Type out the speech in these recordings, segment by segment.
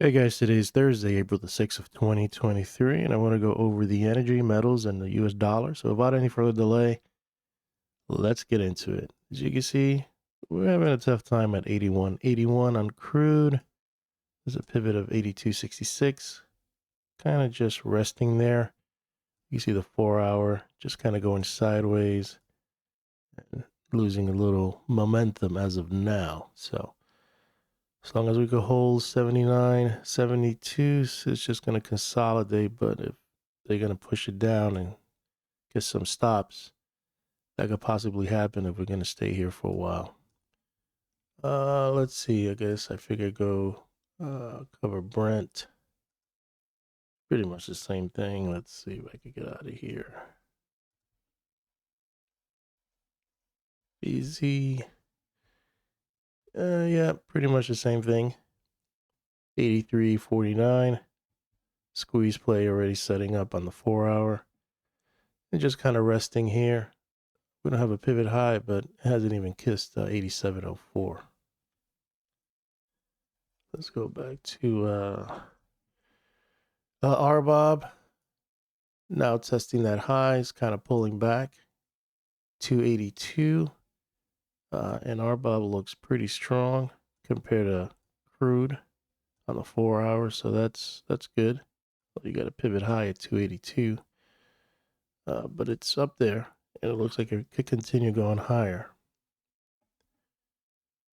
Hey guys, today is Thursday, April the 6th of 2023, and I want to go over the energy, metals, and the US dollar. So without any further delay, let's get into it. As you can see, we're having a tough time at 81.81 on crude. There's a pivot of 82.66, kind of just resting there. You see the 4 hour just kind of going sideways and losing a little momentum as of now. So as long as we can hold 79, 72, it's just going to consolidate. But if they're going to push it down and get some stops, that could possibly happen if we're going to stay here for a while. Let's see. I guess I figure go cover Brent. Pretty much the same thing. Let's see if I can get out of here. Easy. Yeah, pretty much the same thing. 83.49. Squeeze play already setting up on the 4 hour. And just kind of resting here. We don't have a pivot high, but it hasn't even kissed 87.04. Let's go back to RBOB. Now testing that high, it's kind of pulling back. 282. And RBOB looks pretty strong compared to crude on the 4 hour, so that's good. Well, you got a pivot high at 282, but it's up there, and it looks like it could continue going higher.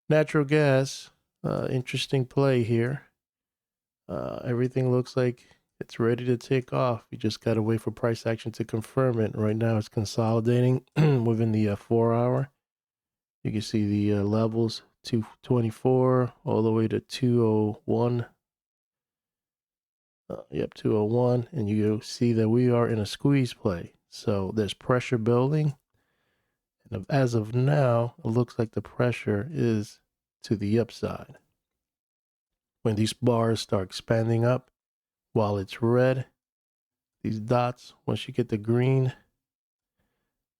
Natural gas, interesting play here. Everything looks like it's ready to take off. You just got to wait for price action to confirm it. Right now, it's consolidating within the 4 hour. You can see the levels 224 all the way to 201. Yep, 201. And you see that we are in a squeeze play. So there's pressure building. And as of now, it looks like the pressure is to the upside. When these bars start expanding up while it's red, these dots, once you get the green,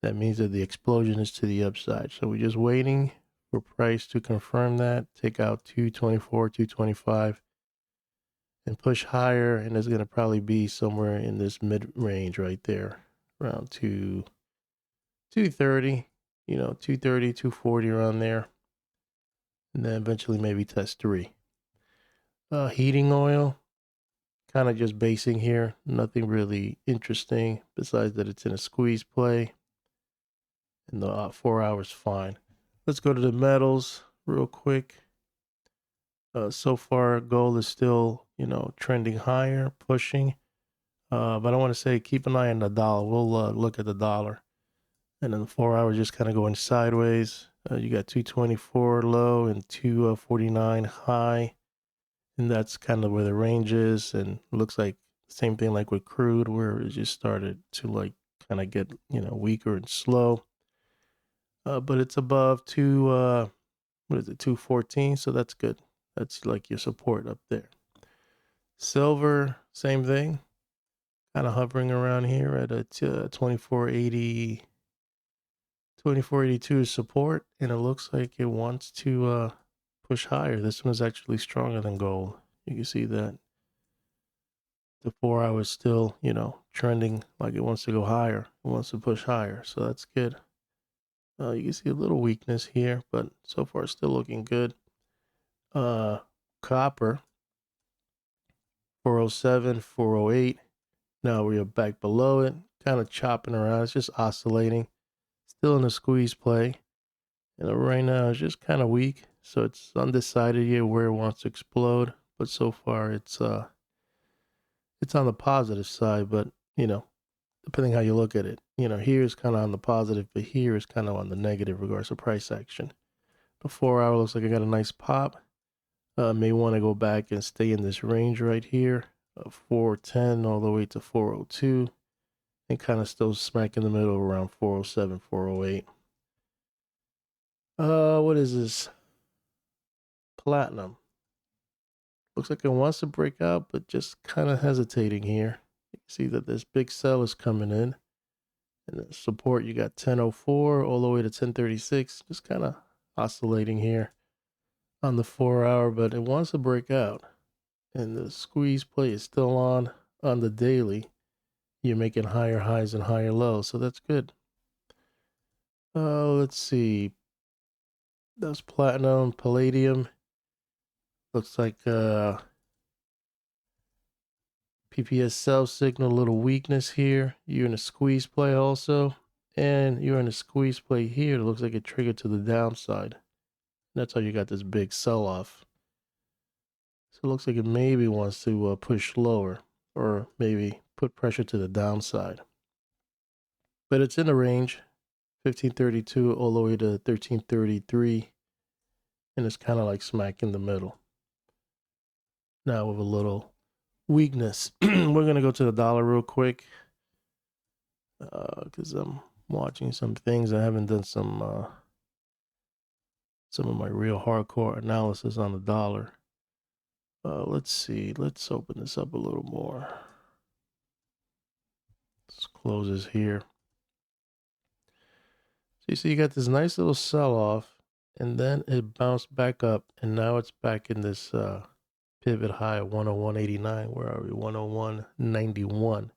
that means that the explosion is to the upside. So we're just waiting for price to confirm that, take out 224, 225, and push higher. And it's going to probably be somewhere in this mid range right there, around 230, 230, 240 around there. And then eventually maybe test 3. Heating oil, kind of just basing here. Nothing really interesting besides that it's in a squeeze play. And the 4 hours fine. Let's go to the metals real quick. So far, gold is still, trending higher, pushing. But I want to say keep an eye on the dollar. We'll look at the dollar. And then the 4 hours just kind of going sideways. You got 224 low and 249 high. And that's kind of where the range is. And looks like same thing like with crude, where it just started to kind of get, weaker and slow. But it's above 214, so that's good. That's like your support up there. Silver, same thing, kind of hovering around here at a 2480, 2482 is support, and it looks like it wants to push higher. This one is actually stronger than gold. You can see that the 4 hour is still, trending like it wants to go higher. It wants to push higher, so that's good. You can see a little weakness here, but so far it's still looking good. Copper, 407, 408. Now we are back below it, kind of chopping around. It's just oscillating, still in a squeeze play. And right now it's just kind of weak, so it's undecided yet where it wants to explode. But so far it's on the positive side. But depending how you look at it, here is kind of on the positive, but here is kind of on the negative regards to price action. The 4 hour looks like I got a nice pop. May want to go back and stay in this range right here of 410 all the way to 402, and kind of still smack in the middle around 407, 408. What is this? Platinum. Looks like it wants to break out, but just kind of hesitating here. You can see that this big sell is coming in. And the support, you got 1004 all the way to 1036, just kind of oscillating here on the 4 hour, but it wants to break out. and the squeeze play is still on the daily. You're making higher highs and higher lows, so that's good. Let's see. That's platinum, palladium. Looks like PPS sell signal, a little weakness here. You're in a squeeze play also, and you're in a squeeze play here. It looks like it triggered to the downside. That's how you got this big sell-off. So it looks like it maybe wants to push lower, or maybe put pressure to the downside. But it's in the range, 1532 all the way to 1333, and it's kind of like smack in the middle. Now with a little weakness. We're gonna go to the dollar real quick, because I'm watching some things. I haven't done some of my real hardcore analysis on the dollar. Let's see. Let's open this up a little more. Let's close this here. So you got this nice little sell-off, and then it bounced back up, and now it's back in this pivot high at 101.89. Where are we? 101.91.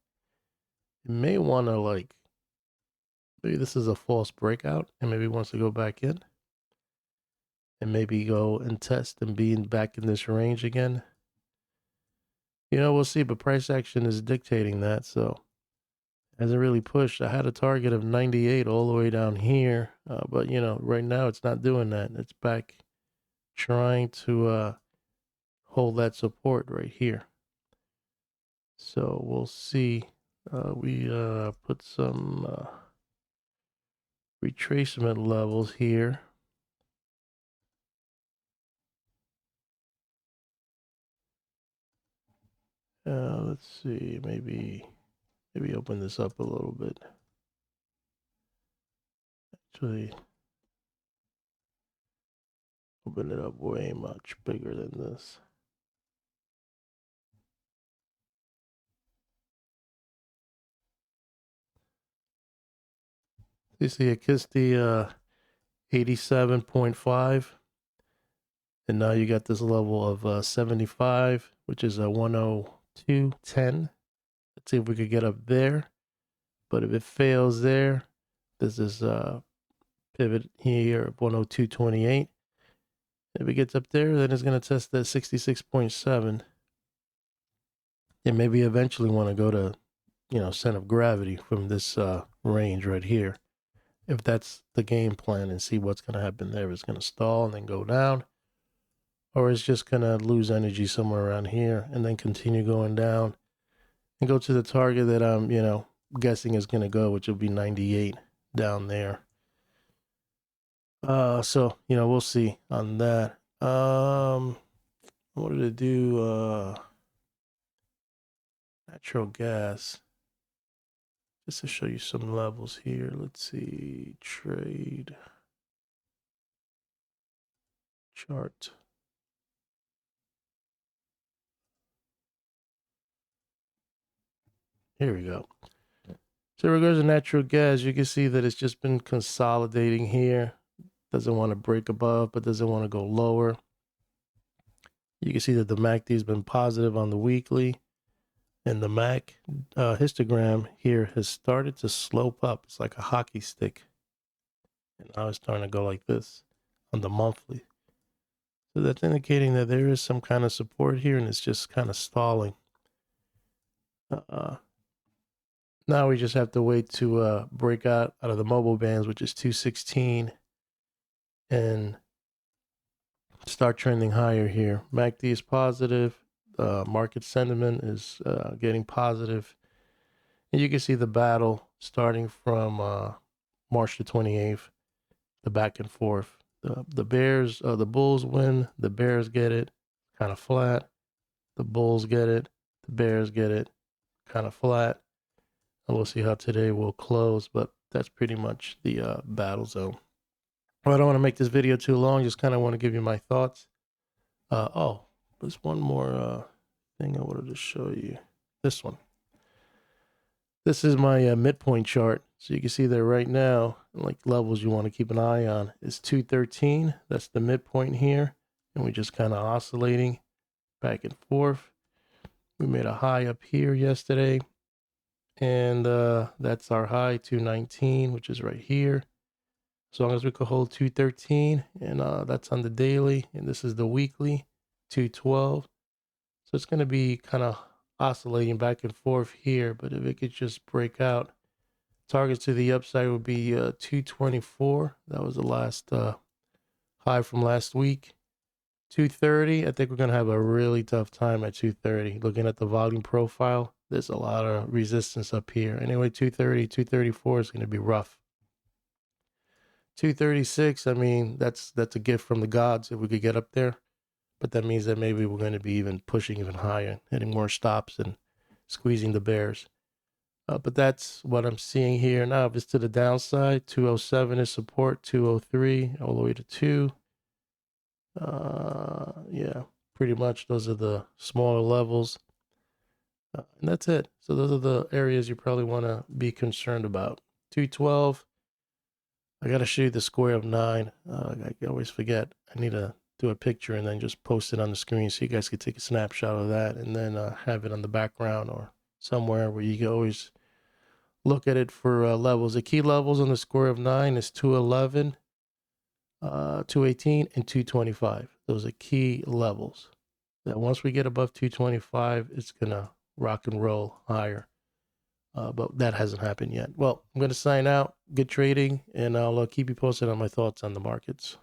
You may want to, like, maybe this is a false breakout, and maybe wants to go back in, and maybe go and test and be back in this range again. We'll see, but price action is dictating that, so hasn't really pushed. I had a target of 98 all the way down here, but right now it's not doing that. It's back trying to hold that support right here. So we'll see. We put some retracement levels here. Let's see, maybe open this up a little bit. Actually, open it up way much bigger than this. You see, it kissed the 87.5, and now you got this level of 75, which is a 102.10. Let's see if we could get up there. But if it fails there, this is pivot here of 102.28. If it gets up there, then it's going to test that 66.7. And maybe eventually want to go to, center of gravity from this range right here. If that's the game plan, and see what's going to happen there. If it's going to stall and then go down, or it's just going to lose energy somewhere around here and then continue going down and go to the target that I'm, guessing is going to go, which will be 98 down there. So, we'll see on that. I wanted to do natural gas just to show you some levels here. Let's see, trade chart. Here we go. So in regards to natural gas, you can see that it's just been consolidating here. Doesn't want to break above, but doesn't want to go lower. You can see that the MACD has been positive on the weekly, and the MAC histogram here has started to slope up. It's like a hockey stick. And now it's starting to go like this on the monthly. So that's indicating that there is some kind of support here, and it's just kind of stalling. Now we just have to wait to break out of the mobile bands, which is 216, and start trending higher here. MACD is positive. Market sentiment is getting positive. And you can see the battle starting from March the 28th, the back and forth. The Bears, the Bulls win. The Bears get it, kind of flat. The Bulls get it. The Bears get it, kind of flat. And we'll see how today will close, but that's pretty much the battle zone. Well, I don't want to make this video too long. Just kind of want to give you my thoughts. There's one more thing I wanted to show you. This one. This is my midpoint chart. So you can see that right now, like levels you want to keep an eye on is 213. That's the midpoint here. And we're just kind of oscillating back and forth. We made a high up here yesterday, and that's our high, 219, which is right here. As long as we could hold 213, and that's on the daily, and this is the weekly, 212. So it's going to be kind of oscillating back and forth here, but if it could just break out, targets to the upside would be 224. That was the last high from last week. 230, I think we're going to have a really tough time at 230. Looking at the volume profile, there's a lot of resistance up here. Anyway, 230, 234 is going to be rough. 236, I mean, that's a gift from the gods if we could get up there. But that means that maybe we're going to be even pushing even higher, hitting more stops and squeezing the bears. But that's what I'm seeing here. Now, if it's to the downside, 207 is support, 203 all the way to 2. Yeah, pretty much those are the smaller levels. And that's it. So those are the areas you probably want to be concerned about. 212. I got to show you the square of 9. I always forget. I need to do a picture and then just post it on the screen so you guys can take a snapshot of that and then have it on the background or somewhere where you can always look at it for levels. The key levels on the square of 9 is 211, 218, and 225. Those are key levels. That once we get above 225, it's going to rock and roll higher. But that hasn't happened yet. Well, I'm going to sign out. Good trading, and I'll keep you posted on my thoughts on the markets.